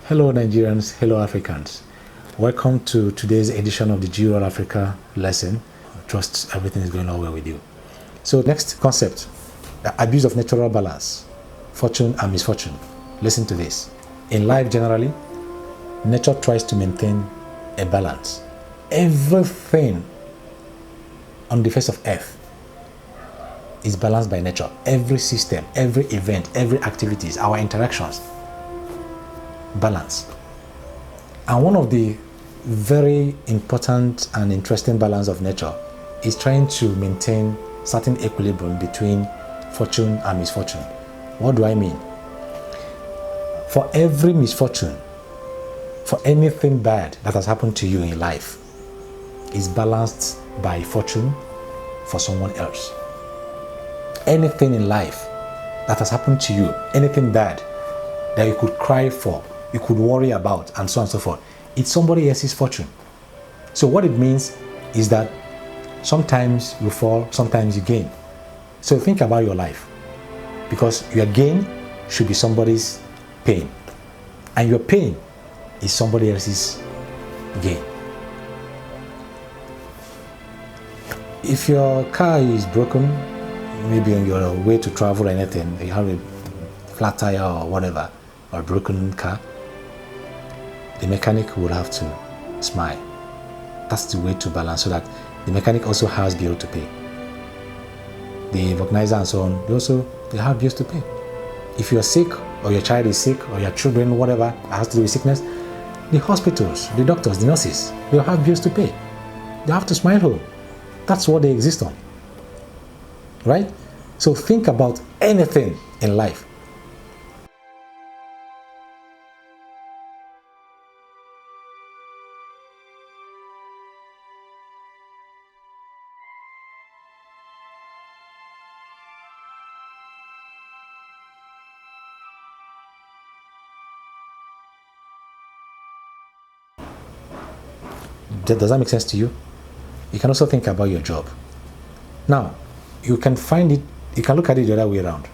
Hello Nigerians, hello Africans. Welcome to today's edition of the Geo Africa lesson. I trust everything is going on well with you. So next concept, the abuse of natural balance, fortune and misfortune. Listen to this. In life generally, nature tries to maintain a balance. Everything on the face of earth is balanced by nature. Every system, every event, every activities, our interactions, balance. And one of the very important and interesting balance of nature is trying to maintain certain equilibrium between fortune and misfortune. What do I mean? For every misfortune, for anything bad that has happened to you in life, is balanced by fortune for someone else. Anything in life that has happened to you, anything bad that you could cry for, you could worry about, and so on and so forth, it's somebody else's fortune. So what it means is that sometimes you fall, sometimes you gain. So think about your life, because your gain should be somebody's pain, and your pain is somebody else's gain. If your car is broken, maybe on your way to travel or anything, you have a flat tire or whatever, or a broken car, the mechanic will have to smile. That's the way to balance, so that the mechanic also has bills to pay. The organizer and so on, they have bills to pay. If you're sick, or your child is sick, or your children, whatever has to do with sickness, the hospitals, the doctors, the nurses, they'll have bills to pay. They have to smile home. That's what they exist on. Right? So think about anything in life. Does that make sense to you? You can also think about your job. Now, you can look at it the other way around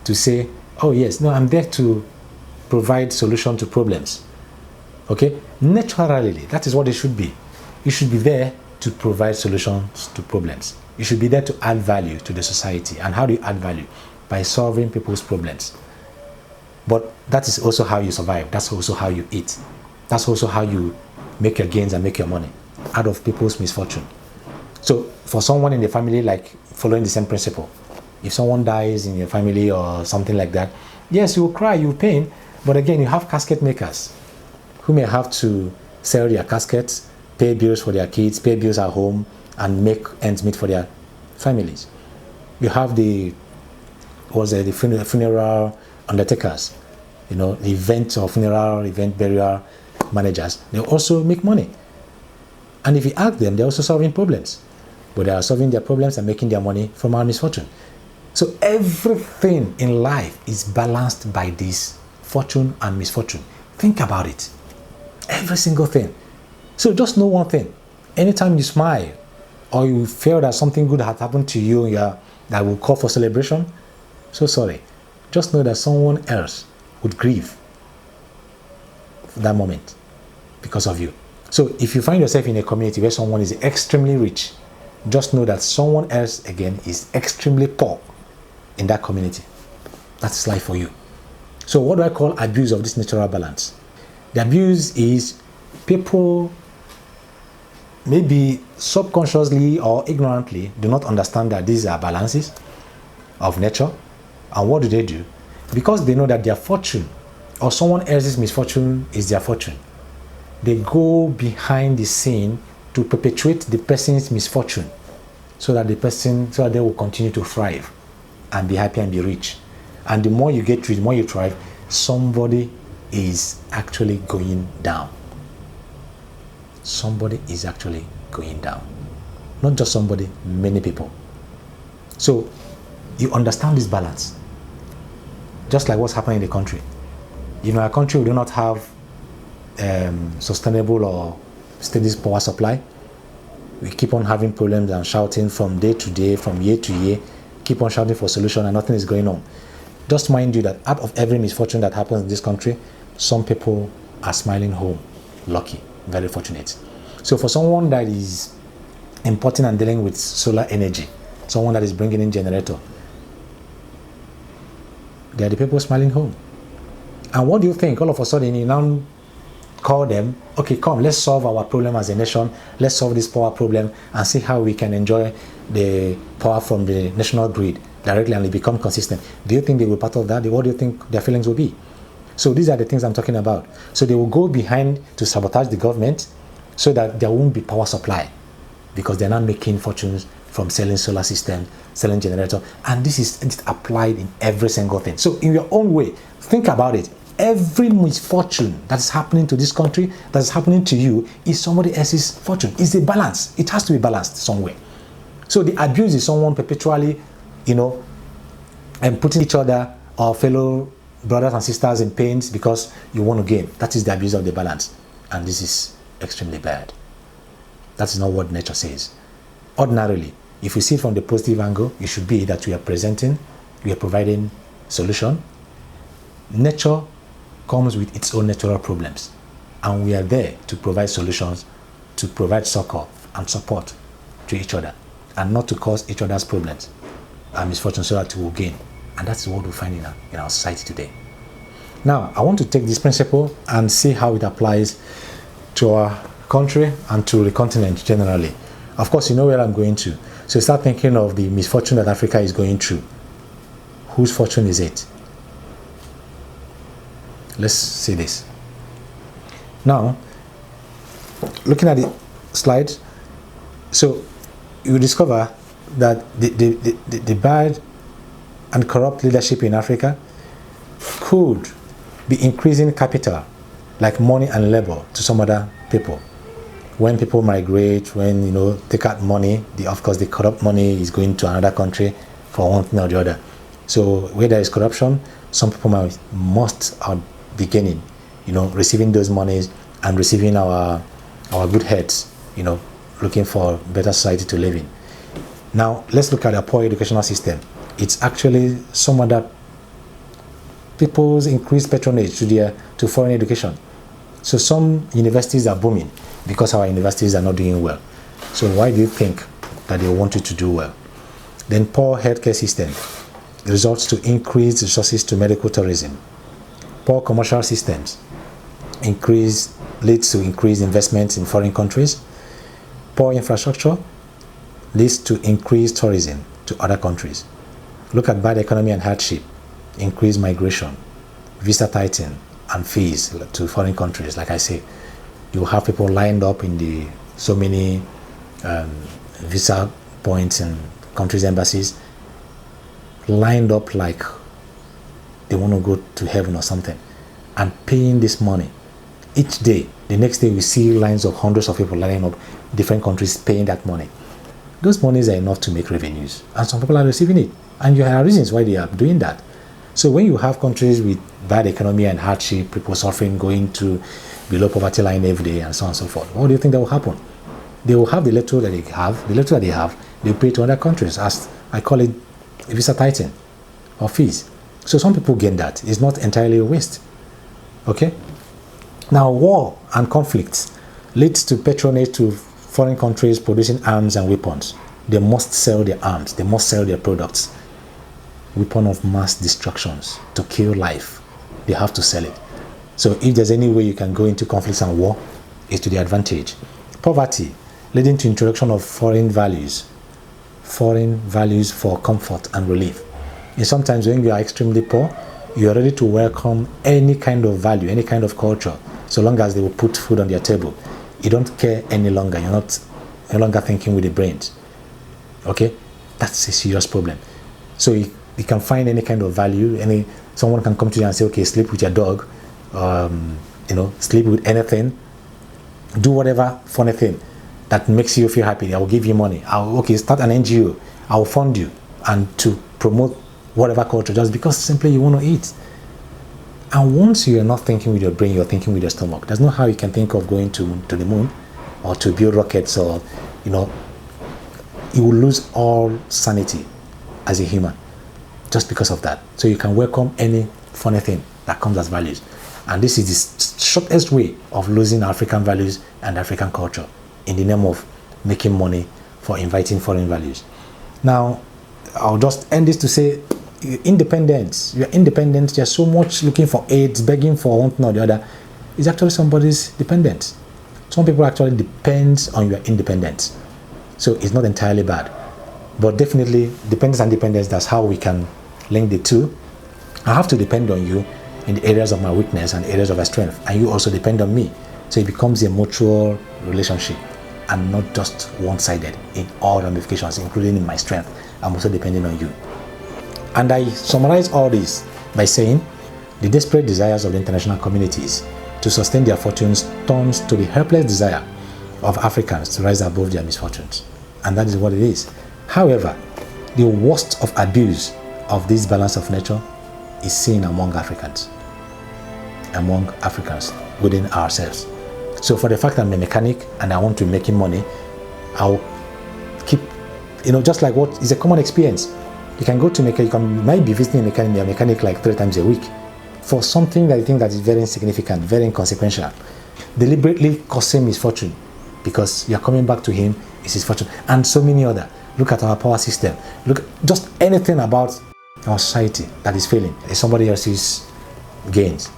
to say, oh yes, no, I'm there to provide solution to problems. Okay? Naturally, that is what it should be. You should be there to provide solutions to problems. You should be there to add value to the society. And how do you add value? By solving people's problems. But that is also how you survive. That's also how you eat. That's also how you make your gains and make your money out of people's misfortune. So for someone in the family, like following the same principle, if someone dies in your family or something like that, yes, you will cry, you will pain, but again, you have casket makers who may have to sell their caskets, pay bills for their kids, pay bills at home, and make ends meet for their families. You have the funeral undertakers, the event or funeral, event burial managers. They also make money. And if you ask them, they're also solving problems. But they are solving their problems and making their money from our misfortune. So everything in life is balanced by this fortune and misfortune. Think about it. Every single thing. So just know one thing. Anytime you smile or you feel that something good has happened to you that will call for celebration, so sorry. Just know that someone else would grieve for that moment because of you. So if you find yourself in a community where someone is extremely rich, just know that someone else, again, is extremely poor in that community. That's life for you. So what do I call abuse of this natural balance? The abuse is people maybe subconsciously or ignorantly do not understand that these are balances of nature. And what do? Because they know that their fortune or someone else's misfortune is their fortune, they go behind the scene to perpetuate the person's misfortune so that they will continue to thrive and be happy and be rich. And the more you get rich, the more you thrive, somebody is actually going down. Somebody is actually going down. Not just somebody, many people. So you understand this balance. Just like what's happening in the country. Our country, we do not have sustainable or steady power supply. We keep on having problems and shouting from day to day, from year to year, keep on shouting for solution and nothing is going on. Just mind you that out of every misfortune that happens in this country, some people are smiling home, lucky, very fortunate. So for someone that is importing and dealing with solar energy, someone that is bringing in generator, they are the people smiling home. And what do you think? All of a sudden, you now call them, okay, come, let's solve our problem as a nation. Let's solve this power problem and see how we can enjoy the power from the national grid directly and become consistent. Do you think they will be part of that? What do you think their feelings will be? So these are the things I'm talking about. So they will go behind to sabotage the government so that there won't be power supply, because they're not making fortunes from selling solar systems, selling generator. And this is applied in every single thing. So in your own way, think about it. Every misfortune that is happening to this country, that is happening to you, is somebody else's fortune. It's a balance. It has to be balanced somewhere. So the abuse is someone perpetually, and putting each other or fellow brothers and sisters in pains because you want to gain. That is the abuse of the balance. And this is extremely bad. That is not what nature says. Ordinarily, if you see it from the positive angle, it should be that we are providing solution. Nature comes with its own natural problems, and we are there to provide solutions, to provide succor and support to each other, and not to cause each other's problems and misfortune so that we will gain. And that's what we find in our society today. Now, I want to take this principle and see how it applies to our country and to the continent generally. Of course, you know where I'm going to. So start thinking of the misfortune that Africa is going through. Whose fortune is it? Let's see this. Now, looking at the slide, so you discover that the bad and corrupt leadership in Africa could be increasing capital, like money and labor, to some other people. When people migrate, when take out money, of course the corrupt money is going to another country for one thing or the other. So where there is corruption, some people must be gaining, receiving those monies and receiving our good heads, looking for better society to live in. Now let's look at a poor educational system. It's actually some other people's increased patronage to foreign education. So some universities are booming because our universities are not doing well. So why do you think that they want you to do well? Then poor healthcare system results to increased resources to medical tourism. Poor commercial systems leads to increased investments in foreign countries. Poor infrastructure leads to increased tourism to other countries. Look at bad economy and hardship, increased migration, visa tightening, and fees to foreign countries. Like I say, you have people lined up in so many visa points and countries' embassies, lined up like they want to go to heaven or something, and paying this money each day. The next day we see lines of hundreds of people lining up, different countries paying that money. Those monies are enough to make revenues, and some people are receiving it, and there are reasons why they are doing that. So when you have countries with bad economy and hardship, people suffering, going to below poverty line every day, and so on and so forth, what do you think that will happen? They will have the little that they have, they pay to other countries, as I call it visa tightening or fees. So some people gain that. It's not entirely a waste. Okay? Now, war and conflicts leads to patronage to foreign countries producing arms and weapons. They must sell their arms. They must sell their products. Weapon of mass destructions to kill life. They have to sell it. So if there's any way you can go into conflicts and war, it's to their advantage. Poverty, leading to introduction of foreign values for comfort and relief. And sometimes when you are extremely poor, you are ready to welcome any kind of value, any kind of culture, so long as they will put food on their table. You don't care any longer. You're not no longer thinking with the brains. Okay? That's a serious problem. So you can find any kind of value. Someone can come to you and say, okay, sleep with your dog, sleep with anything, do whatever funny thing that makes you feel happy. I will give you money. Start an NGO. I will fund you, and to promote whatever culture, just because simply you want to eat. And once you are not thinking with your brain, you're thinking with your stomach. There's no how you can think of going to the moon or to build rockets, or you will lose all sanity as a human just because of that. So you can welcome any funny thing that comes as values. And this is the shortest way of losing African values and African culture in the name of making money for inviting foreign values. Now, I'll just end this to say, independence. You're independent. You're so much looking for aids, begging for one thing or the other. It's actually somebody's dependence. Some people actually depend on your independence. So it's not entirely bad. But definitely, dependence and dependence, that's how we can link the two. I have to depend on you in the areas of my weakness and areas of my strength. And you also depend on me. So it becomes a mutual relationship and not just one-sided in all ramifications, including in my strength. I'm also depending on you. And I summarize all this by saying the desperate desires of the international communities to sustain their fortunes turns to the helpless desire of Africans to rise above their misfortunes. And that is what it is. However, the worst of abuse of this balance of nature is seen among Africans within ourselves. So for the fact that I'm a mechanic and I want to be making money, I'll keep, just like what is a common experience. You can go to mechanic, you might be visiting a mechanic like 3 times a week for something that you think that is very insignificant, very inconsequential, deliberately causing misfortune because you're coming back to him, it's his fortune, and so many other. Look at our power system. Look, just anything about our society that is failing is somebody else's gains.